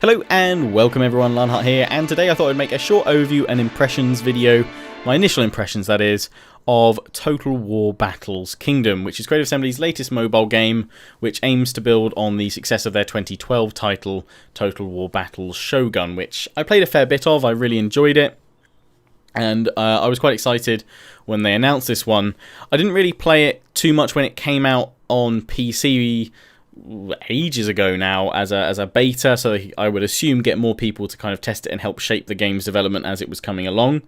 Hello and welcome everyone, Lionheart here, and today I thought I'd make a short overview and impressions video, my initial impressions that is, of Total War Battles Kingdom, which is Creative Assembly's latest mobile game, which aims to build on the success of their 2012 title, Total War Battles Shogun, which I played a fair bit of. I really enjoyed it, and I was quite excited when they announced this one. I didn't really play it too much when it came out on PC ages ago now as a beta, so I would assume get more people to kind of test it and help shape the game's development as it was coming along.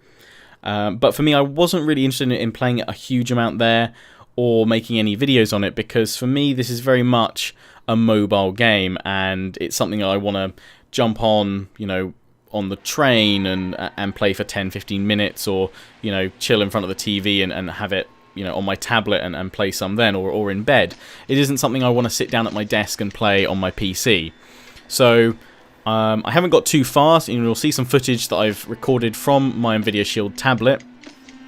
But for me, I wasn't really interested in playing it a huge amount there or making any videos on it, because for me this is very much a mobile game, and it's something that I want to jump on, you know, on the train and play for 10-15 minutes, or, you know, chill in front of the TV and have it, you know, on my tablet and play some then, or in bed. It isn't something I want to sit down at my desk and play on my PC. So I haven't got too far. You'll see some footage that I've recorded from my Nvidia Shield tablet.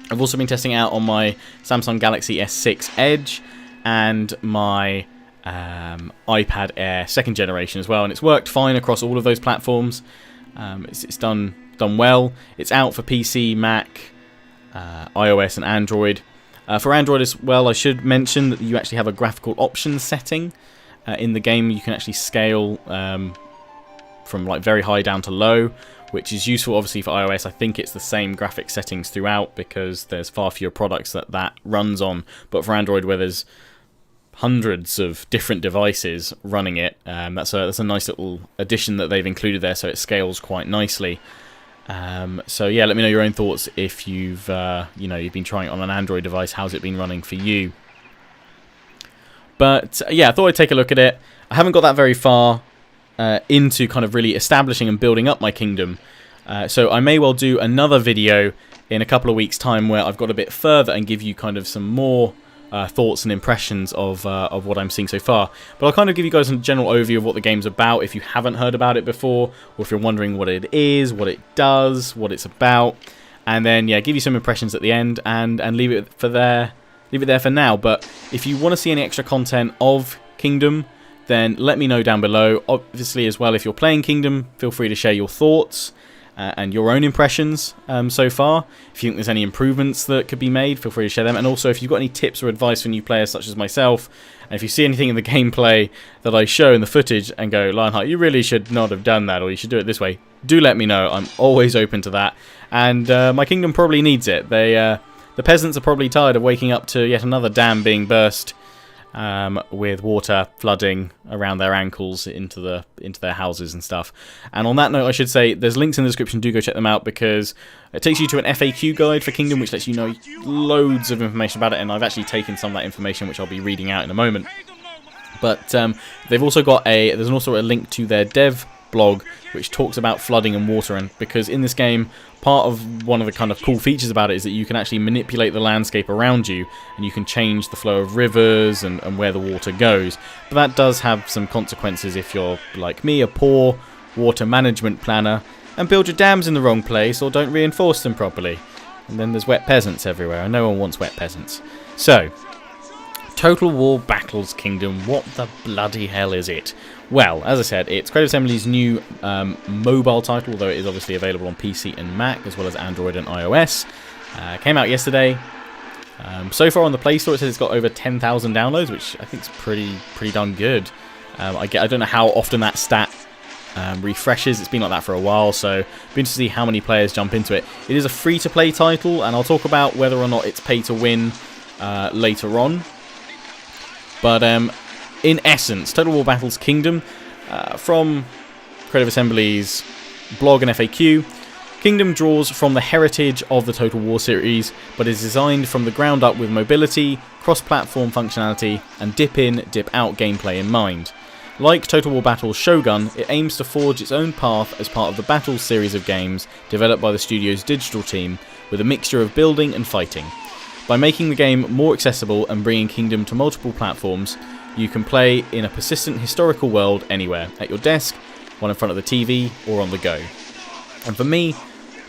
I've also been testing it out on my Samsung Galaxy S6 Edge and my iPad Air 2nd generation as well, and it's worked fine across all of those platforms. It's done well. It's out for PC, Mac, iOS and Android. For Android as well, I should mention that you actually have a graphical options setting in the game. You can actually scale from like very high down to low, which is useful obviously for iOS. I think it's the same graphic settings throughout because there's far fewer products that runs on. But for Android, where there's hundreds of different devices running it, that's a nice little addition that they've included there, so it scales quite nicely. So yeah, let me know your own thoughts if you've been trying it on an Android device. How's it been running for you? But yeah, I thought I'd take a look at it. I haven't got that very far into kind of really establishing and building up my kingdom, so I may well do another video in a couple of weeks' time where I've got a bit further and give you kind of some more thoughts and impressions of what I'm seeing so far. But I'll kind of give you guys a general overview of what the game's about if you haven't heard about it before, or if you're wondering what it is, what it does, what it's about, and then yeah, give you some impressions at the end and leave it there for now. But if you want to see any extra content of Kingdom, then let me know down below. Obviously as well, if you're playing Kingdom, feel free to share your thoughts and your own impressions so far. If you think there's any improvements that could be made, feel free to share them. And also, if you've got any tips or advice for new players such as myself, and if you see anything in the gameplay that I show in the footage and go, Lionheart, you really should not have done that, or you should do it this way, do let me know. I'm always open to that. And my kingdom probably needs it. The peasants are probably tired of waking up to yet another dam being burst, with water flooding around their ankles into their houses and stuff. And on that note, I should say there's links in the description. Do go check them out, because it takes you to an FAQ guide for Kingdom, which lets you know loads of information about it, and I've actually taken some of that information, which I'll be reading out in a moment. But they've also got there's also a link to their dev blog, which talks about flooding and water, and because in this game, part of one of the kind of cool features about it is that you can actually manipulate the landscape around you, and you can change the flow of rivers and where the water goes. But that does have some consequences if you're, like me, a poor water management planner and build your dams in the wrong place or don't reinforce them properly. And then there's wet peasants everywhere, and no one wants wet peasants. So, Total War Battles Kingdom, what the bloody hell is it? Well, as I said, it's Creative Assembly's new mobile title, although it is obviously available on PC and Mac, as well as Android and iOS. Came out yesterday. So far on the Play Store, it says it's got over 10,000 downloads, which I think is pretty darn good. I don't know how often that stat refreshes. It's been like that for a while, so be interested to see how many players jump into it. It is a free-to-play title, and I'll talk about whether or not it's pay-to-win later on. But in essence, Total War Battles Kingdom, from Creative Assembly's blog and FAQ, Kingdom draws from the heritage of the Total War series, but is designed from the ground up with mobility, cross-platform functionality, and dip-in, dip-out gameplay in mind. Like Total War Battles Shogun, it aims to forge its own path as part of the Battles series of games developed by the studio's digital team, with a mixture of building and fighting. By making the game more accessible and bringing Kingdom to multiple platforms, you can play in a persistent historical world anywhere, at your desk, one in front of the TV, or on the go. And for me,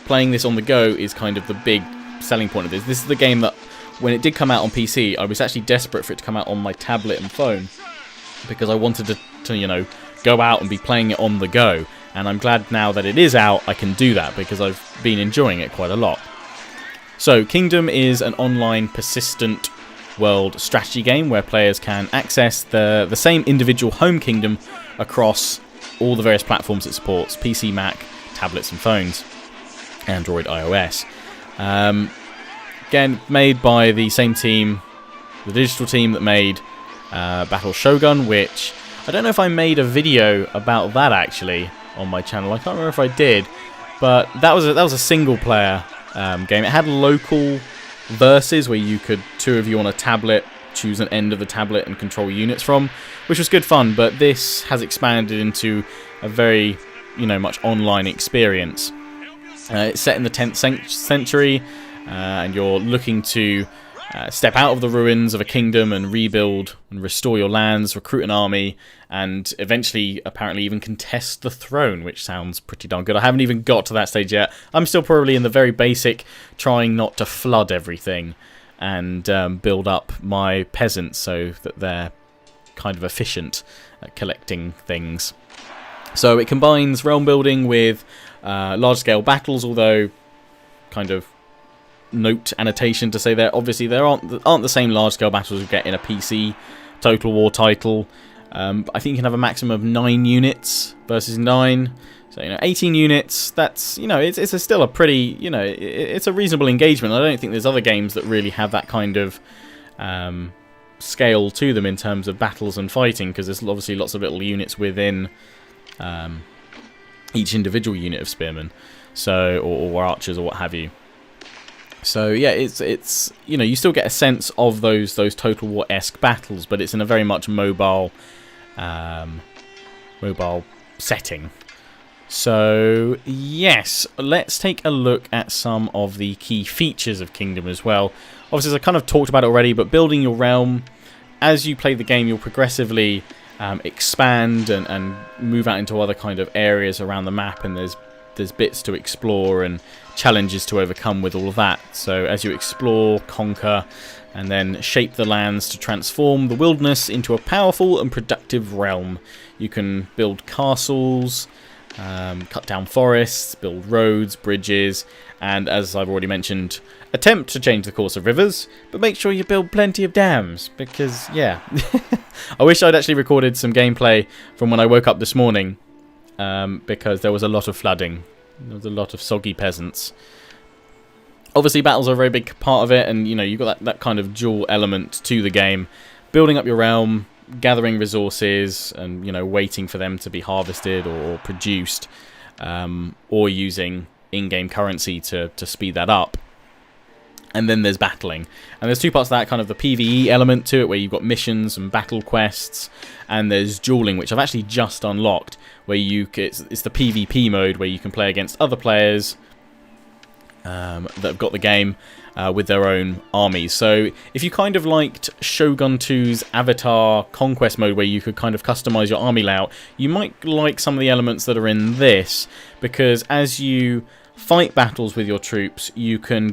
playing this on the go is kind of the big selling point of this. This is the game that, when it did come out on PC, I was actually desperate for it to come out on my tablet and phone, because I wanted to you know, go out and be playing it on the go. and I'm glad now that it is out I can do that, because I've been enjoying it quite a lot. So Kingdom is an online persistent world strategy game where players can access the same individual home kingdom across all the various platforms it supports: PC, Mac, tablets and phones, Android, iOS. Again, made by the same team, the digital team that made Battle Shogun, which I don't know if I made a video about that actually on my channel. I can't remember if I did, but that was a single player game. It had local versus where you could, two of you on a tablet, choose an end of the tablet and control units from, which was good fun. But this has expanded into a very, much online experience. It's set in the 10th century, and you're looking to step out of the ruins of a kingdom and rebuild and restore your lands, recruit an army, and eventually, apparently, even contest the throne, which sounds pretty darn good. I haven't even got to that stage yet. I'm still probably in the very basic, trying not to flood everything and build up my peasants so that they're kind of efficient at collecting things. So it combines realm building with large-scale battles, although kind of note annotation to say there obviously there aren't the same large-scale battles you get in a PC Total War title. I think you can have a maximum of 9 units versus 9. So 18 units. That's it's still a pretty it's a reasonable engagement. I don't think there's other games that really have that kind of scale to them in terms of battles and fighting, because there's obviously lots of little units within each individual unit of spearmen, so or archers or what have you. So yeah, it's you still get a sense of those Total War-esque battles, but it's in a very much mobile setting. So yes, let's take a look at some of the key features of Kingdom as well. Obviously, as I kind of talked about it already, but building your realm, as you play the game, you'll progressively expand and move out into other kind of areas around the map, and there's bits to explore and challenges to overcome with all of that. So as you explore, conquer, and then shape the lands to transform the wilderness into a powerful and productive realm, you can build castles, cut down forests, build roads, bridges, and as I've already mentioned, attempt to change the course of rivers, but make sure you build plenty of dams, because yeah. I wish I'd actually recorded some gameplay from when I woke up this morning, because there was a lot of flooding. There was a lot of soggy peasants. Obviously, battles are a very big part of it, and you've got that kind of dual element to the game. Building up your realm, gathering resources, and waiting for them to be harvested or produced, or using in-game currency to speed that up. And then there's battling, and there's two parts of that: kind of the PvE element to it, where you've got missions and battle quests, and there's dueling, which I've actually just unlocked, where it's the PvP mode, where you can play against other players that have got the game with their own armies. So if you kind of liked Shogun 2's Avatar Conquest mode, where you could kind of customize your army layout, you might like some of the elements that are in this, because as you fight battles with your troops, you can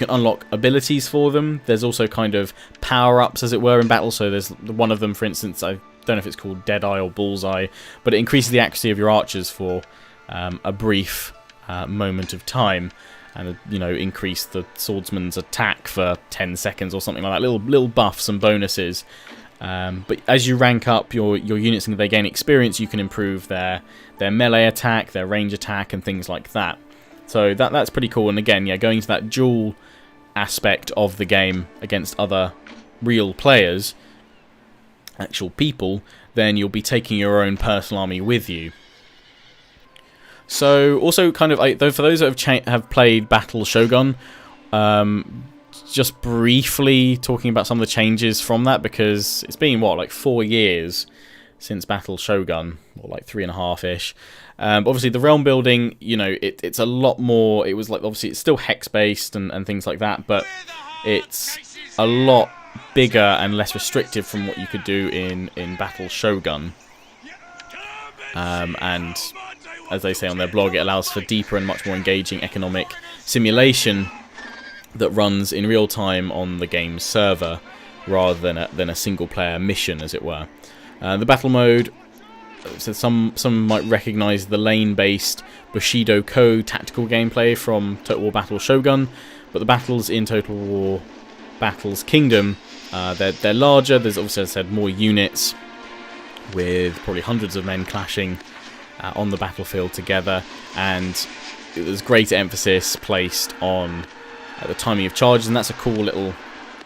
unlock abilities for them. There's also kind of power-ups, as it were, in battle. So there's one of them, for instance, I don't know if it's called Deadeye or Bullseye, but it increases the accuracy of your archers for a brief moment of time, and increase the swordsman's attack for 10 seconds or something like that. Little buffs and bonuses. But as you rank up your units and they gain experience, you can improve their melee attack, their range attack, and things like that. So that's pretty cool. And again, yeah, going to that dual aspect of the game against other real players, actual people, then you'll be taking your own personal army with you. So also kind of, for those that have played Battle Shogun, just briefly talking about some of the changes from that, because it's been, like 4 years since Battle Shogun, or like 3.5-ish. Obviously, the realm building, it's a lot more. It was like, obviously, it's still hex-based and things like that, but it's a lot bigger and less restrictive from what you could do in Battle Shogun. And as they say on their blog, it allows for deeper and much more engaging economic simulation that runs in real time on the game's server, rather than a single-player mission, as it were. The battle mode So some might recognise the lane-based Bushido Co tactical gameplay from Total War Battle Shogun, but the battles in Total War Battles Kingdom, they're larger. There's obviously, as I said, more units, with probably hundreds of men clashing on the battlefield together, and there's greater emphasis placed on the timing of charges, and that's a cool little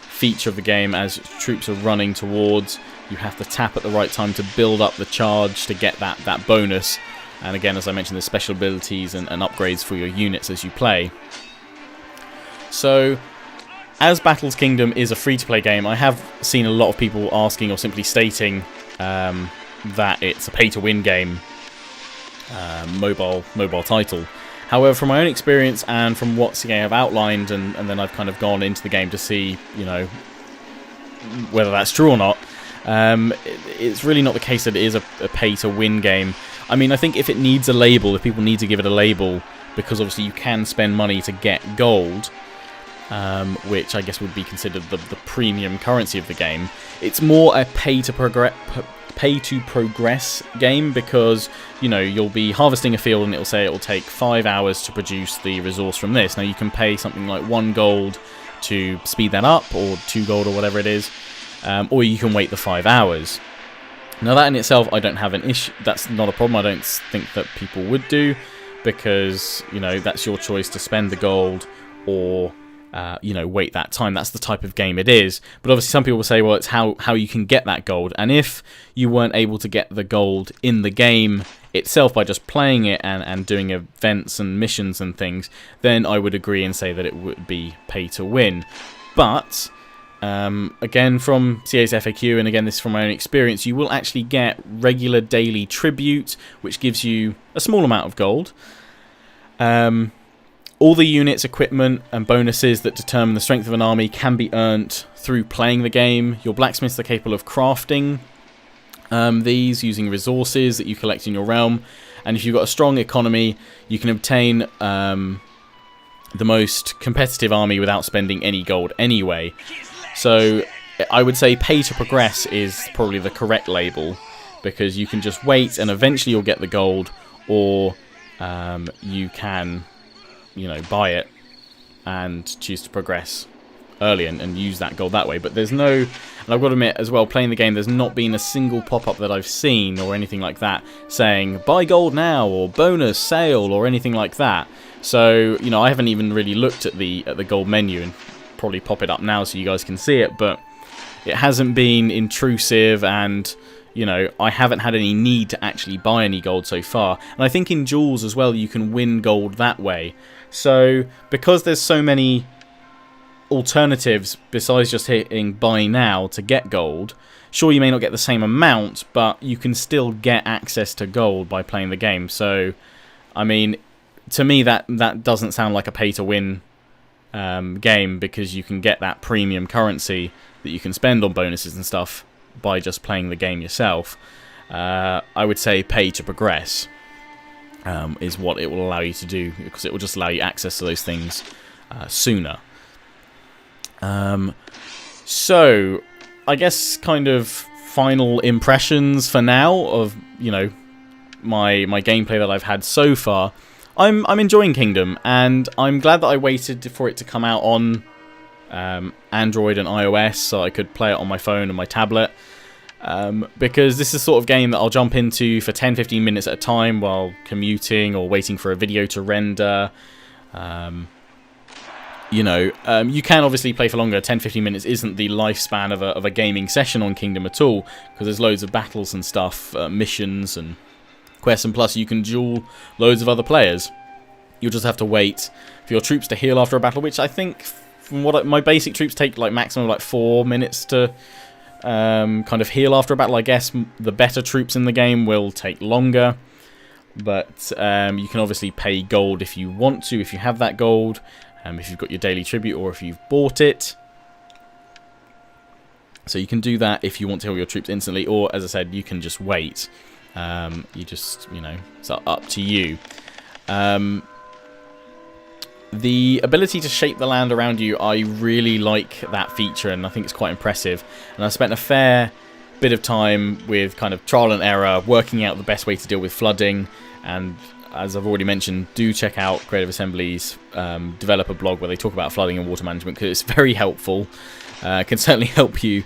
feature of the game. As troops are running towards, you have to tap at the right time to build up the charge to get that bonus. And again, as I mentioned, there's special abilities and upgrades for your units as you play. So, as Battles Kingdom is a free-to-play game, I have seen a lot of people asking or simply stating that it's a pay-to-win game, mobile title. However, from my own experience and from what CA have outlined, and then I've kind of gone into the game to see, you know, whether that's true or not, it's really not the case that it is a pay-to-win game. I mean, I think if it needs a label, if people need to give it a label, because obviously you can spend money to get gold, which I guess would be considered the premium currency of the game, it's more a pay-to-progress game, because, you know, you'll be harvesting a field and it'll say it'll take 5 hours to produce the resource from this. Now, you can pay something like 1 gold to speed that up, or 2 gold, or whatever it is, or you can wait the 5 hours. Now, that in itself, I don't have an issue. That's not a problem. I don't think that people would do, because, you know, that's your choice to spend the gold or you know, wait that time. That's the type of game it is. But obviously some people will say, well, it's how you can get that gold. And if you weren't able to get the gold in the game itself by just playing it and doing events and missions and things, then I would agree and say that it would be pay to win. But again, from CA's FAQ, and again, this is from my own experience, you will actually get regular daily tribute, which gives you a small amount of gold. All the units, equipment, and bonuses that determine the strength of an army can be earned through playing the game. Your blacksmiths are capable of crafting these using resources that you collect in your realm. And if you've got a strong economy, you can obtain the most competitive army without spending any gold anyway. So I would say pay to progress is probably the correct label, because you can just wait and eventually you'll get the gold, or you can, you know, buy it and choose to progress early and use that gold that way. But there's no, and I've got to admit as well, playing the game, there's not been a single pop-up that I've seen or anything like that saying buy gold now or bonus sale or anything like that. So, you know, I haven't even really looked at the gold menu, and probably pop it up now so you guys can see it, but it hasn't been intrusive, and, you know, I haven't had any need to actually buy any gold so far. And I think in Duels as well, you can win gold that way. So, because there's so many alternatives besides just hitting buy now to get gold, sure, you may not get the same amount, but you can still get access to gold by playing the game. So, I mean, to me, that doesn't sound like a pay-to-win game, because you can get that premium currency that you can spend on bonuses and stuff by just playing the game yourself. I would say pay to progress is what it will allow you to do, because it will just allow you access to those things sooner. So, I guess kind of final impressions for now of, you know, my gameplay that I've had so far. I'm enjoying Kingdom, and I'm glad that I waited for it to come out on Android and iOS so I could play it on my phone and my tablet. Because this is the sort of game that I'll jump into for 10-15 minutes at a time while commuting or waiting for a video to render. You know, you can obviously play for longer. 10-15 minutes isn't the lifespan of a gaming session on Kingdom at all, because there's loads of battles and stuff, missions and quests, and plus you can duel loads of other players. You'll just have to wait for your troops to heal after a battle, which I think, from what my basic troops take like maximum like 4 minutes to kind of heal after a battle. I guess the better troops in the game will take longer, but you can obviously pay gold if you want to, if you have that gold, if you've got your daily tribute or if you've bought it. So you can do that if you want to heal your troops instantly, or as I said, you can just wait. You just, you know, it's up to you. The ability to shape the land around you, I really like that feature, and I think it's quite impressive. And I spent a fair bit of time with kind of trial and error, working out the best way to deal with flooding. And as I've already mentioned, do check out Creative Assembly's developer blog where they talk about flooding and water management, because it's very helpful. Can certainly help you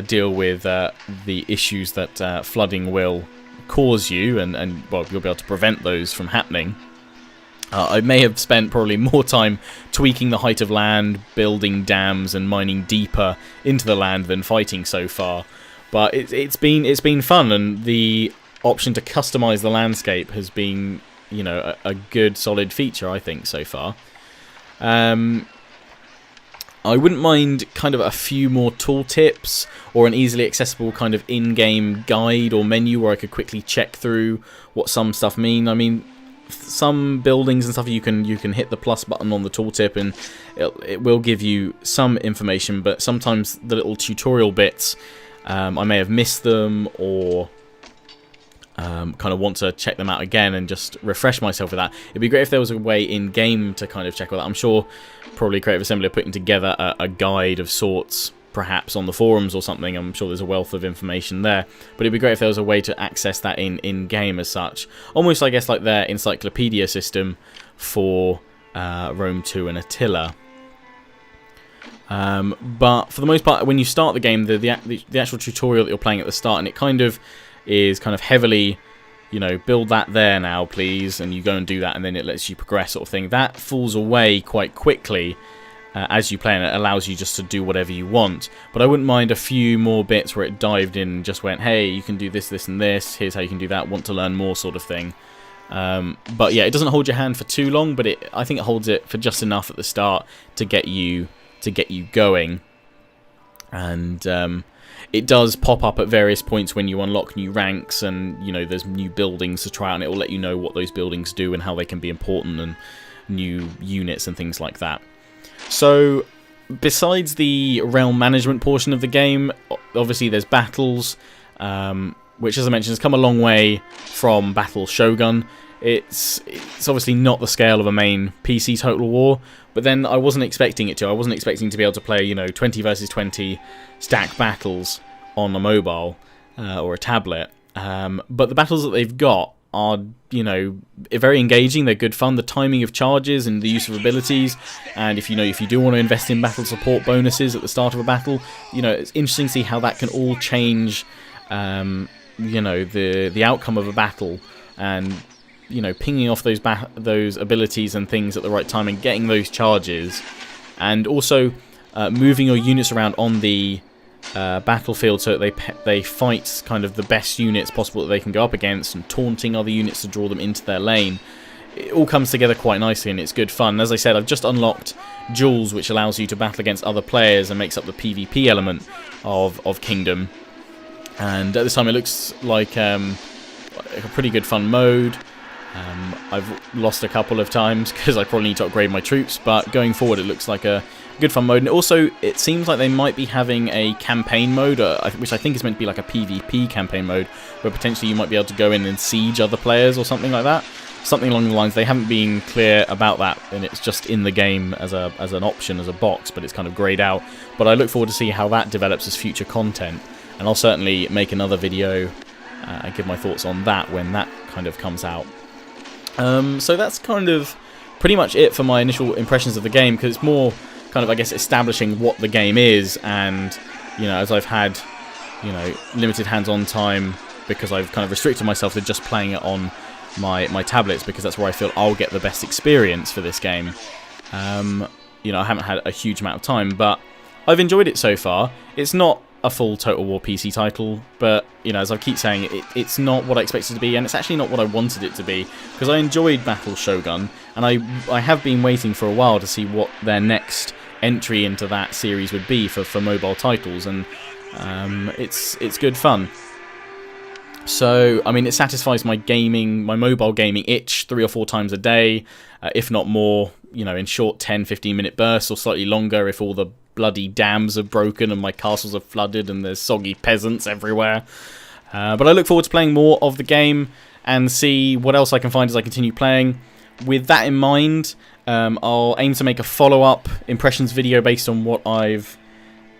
deal with the issues that flooding will cause you, and well, you'll be able to prevent those from happening. I may have spent probably more time tweaking the height of land, building dams, and mining deeper into the land than fighting so far. But it's been fun, and the option to customize the landscape has been, you know, a good solid feature, I think, so far. I wouldn't mind kind of a few more tooltips or an easily accessible kind of in-game guide or menu where I could quickly check through what some stuff mean. I mean, some buildings and stuff you can hit the plus button on the tooltip and it will give you some information, but sometimes the little tutorial bits, I may have missed them, or kind of want to check them out again and just refresh myself with that. It'd be great if there was a way in-game to kind of check all that. I'm sure probably Creative Assembly are putting together a guide of sorts, perhaps on the forums or something. I'm sure there's a wealth of information there, but it'd be great if there was a way to access that in-game as such. Almost, I guess, like their encyclopedia system for Rome 2 and Attila. But for the most part, when you start the game, the actual tutorial that you're playing at the start, and it kind of is kind of heavily, you know, build that there now, please, and you go and do that, and then it lets you progress, sort of thing. That falls away quite quickly as you play, and it allows you just to do whatever you want. But I wouldn't mind a few more bits where it dived in and just went, hey, you can do this, this, and this. Here's how you can do that. Want to learn more, sort of thing. But yeah, it doesn't hold your hand for too long, but I think it holds it for just enough at the start to get you going. And it does pop up at various points when you unlock new ranks, and you know there's new buildings to try out, and it will let you know what those buildings do and how they can be important, and new units and things like that. So besides the realm management portion of the game, obviously there's battles, which, as I mentioned, has come a long way from Battle Shogun. It's obviously not the scale of a main PC Total War, but then I wasn't expecting it to. I wasn't expecting to be able to play, you know, 20 versus 20 stack battles on a mobile or a tablet. But the battles that they've got are, you know, very engaging. They're good fun. The timing of charges and the use of abilities, and if you do want to invest in battle support bonuses at the start of a battle, you know, it's interesting to see how that can all change, you know, the outcome of a battle, and you know, pinging off those abilities and things at the right time and getting those charges, and also moving your units around on the battlefield so that they fight kind of the best units possible that they can go up against, and taunting other units to draw them into their lane. It all comes together quite nicely, and it's good fun. As I said, I've just unlocked Duels, which allows you to battle against other players and makes up the PvP element of Kingdom. And at this time it looks like a pretty good fun mode. I've lost a couple of times because I probably need to upgrade my troops, but going forward it looks like a good fun mode. And also it seems like they might be having a campaign mode, which I think is meant to be like a PvP campaign mode, where potentially you might be able to go in and siege other players or something like that. Something along the lines. They haven't been clear about that, and it's just in the game as an option, as a box, but it's kind of greyed out. But I look forward to see how that develops as future content, and I'll certainly make another video and give my thoughts on that when that kind of comes out. So that's kind of pretty much it for my initial impressions of the game, because it's more kind of, I guess, establishing what the game is, and you know, as I've had, you know, limited hands-on time because I've kind of restricted myself to just playing it on my tablets, because that's where I feel I'll get the best experience for this game. You know, I haven't had a huge amount of time, but I've enjoyed it so far. It's not a full Total War PC title, but you know, as I keep saying, it's not what I expected it to be, and it's actually not what I wanted it to be, because I enjoyed Battle Shogun, and I have been waiting for a while to see what their next entry into that series would be for mobile titles, and it's good fun. So, I mean, it satisfies my mobile gaming itch 3 or 4 times a day, if not more, you know, in short 10-15 minute bursts, or slightly longer if all the bloody dams are broken and my castles are flooded and there's soggy peasants everywhere. But I look forward to playing more of the game and see what else I can find as I continue playing. With that in mind, I'll aim to make a follow-up impressions video based on what I've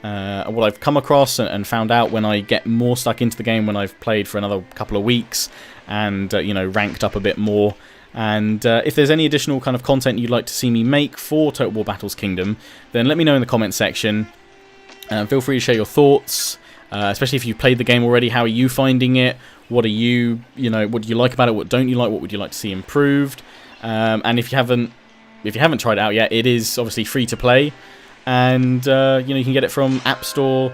what I've come across and found out when I get more stuck into the game, when I've played for another couple of weeks and you know, ranked up a bit more. And if there's any additional kind of content you'd like to see me make for Total War Battles Kingdom, then let me know in the comment section. Feel free to share your thoughts, especially if you've played the game already. How are you finding it? What are you know, what do you like about it? What don't you like? What would you like to see improved? And if you haven't tried it out yet, it is obviously free to play, and you know, you can get it from App Store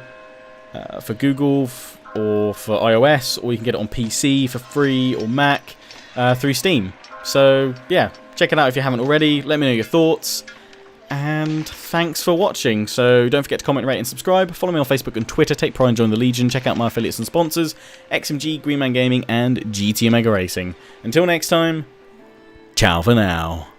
for Google or for iOS, or you can get it on PC for free or Mac through Steam. So yeah, check it out if you haven't already. Let me know your thoughts, and thanks for watching. So don't forget to comment, rate and subscribe. Follow me on Facebook and Twitter. Take pride and join the Legion. Check out my affiliates and sponsors, XMG, Greenman Gaming and GT Omega Racing. Until next time, ciao for now.